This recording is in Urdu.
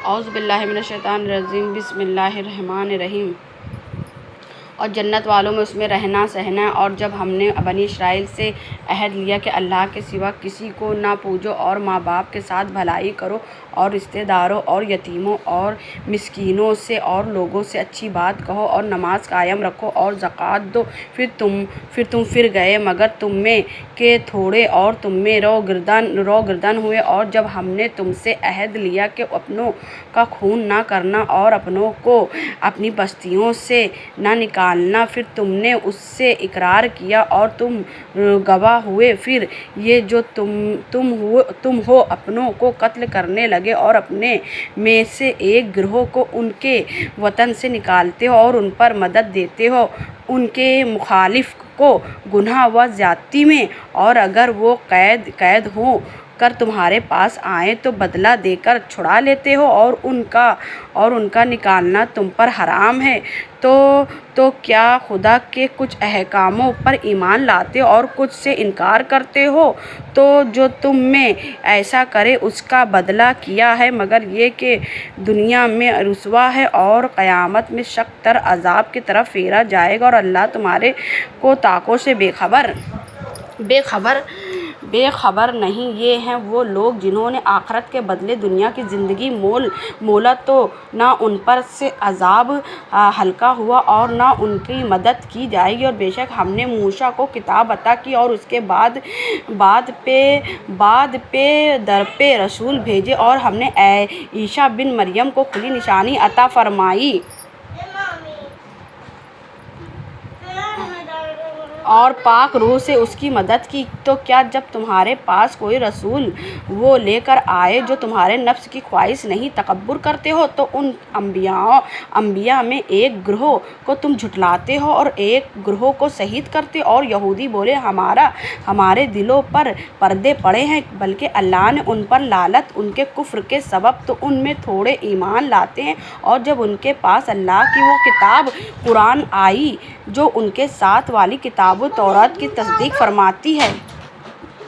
اعوذ باللہ من الشیطان الرجیم، بسم اللہ الرحمن الرحیم۔ اور جنت والوں میں اس میں رہنا سہنا، اور جب ہم نے بنی اسرائیل سے عہد لیا کہ اللہ کے سوا کسی کو نہ پوجو، اور ماں باپ کے ساتھ بھلائی کرو، اور رشتہ داروں اور یتیموں اور مسکینوں سے اور لوگوں سے اچھی بات کہو، اور نماز قائم رکھو اور زکوٰۃ دو، پھر تم پھر گئے مگر تم میں کے تھوڑے، اور تم میں رو گردن ہوئے، اور جب ہم نے تم سے عہد لیا کہ اپنوں کا خون نہ کرنا اور اپنوں کو اپنی بستیوں سے نہ نکالنا، پھر تم نے اس سے اقرار کیا اور تم گواہ ہوئے، پھر یہ جو تم ہو اپنوں کو قتل کرنے لگے اور اپنے میں سے ایک گروہ کو ان کے وطن سے نکالتے ہو اور ان پر مدد دیتے ہو ان کے مخالف کو گناہ و زیادتی میں، اور اگر وہ قید ہو کر تمہارے پاس آئیں تو بدلہ دے کر چھڑا لیتے ہو، اور ان کا نکالنا تم پر حرام ہے، تو کیا خدا کے کچھ احکاموں پر ایمان لاتے اور کچھ سے انکار کرتے ہو؟ تو جو تم میں ایسا کرے اس کا بدلہ کیا ہے مگر یہ کہ دنیا میں رسوا ہے اور قیامت میں سخت تر عذاب کی طرف پھیرا جائے گا، اور اللہ تمہارے کو طاقتوں سے بے خبر نہیں۔ یہ ہیں وہ لوگ جنہوں نے آخرت کے بدلے دنیا کی زندگی مولا، تو نہ ان پر سے عذاب ہلکا ہوا اور نہ ان کی مدد کی جائے گی، اور بے شک ہم نے موسیٰ کو کتاب عطا کی اور اس کے بعد پہ در پہ رسول بھیجے، اور ہم نے عیسیٰ بن مریم کو کھلی نشانی عطا فرمائی اور پاک روح سے اس کی مدد کی۔ تو کیا جب تمہارے پاس کوئی رسول وہ لے کر آئے جو تمہارے نفس کی خواہش نہیں تکبر کرتے ہو، تو ان انبیاء میں ایک گروہ کو تم جھٹلاتے ہو اور ایک گروہ کو شہید کرتے ہو، اور یہودی بولے ہمارے دلوں پر پردے پڑے ہیں، بلکہ اللہ نے ان پر لعنت ان کے کفر کے سبب، تو ان میں تھوڑے ایمان لاتے ہیں، اور جب ان کے پاس اللہ کی وہ کتاب قرآن آئی جو ان کے ساتھ والی کتاب توراۃ کی تصدیق فرماتی ہے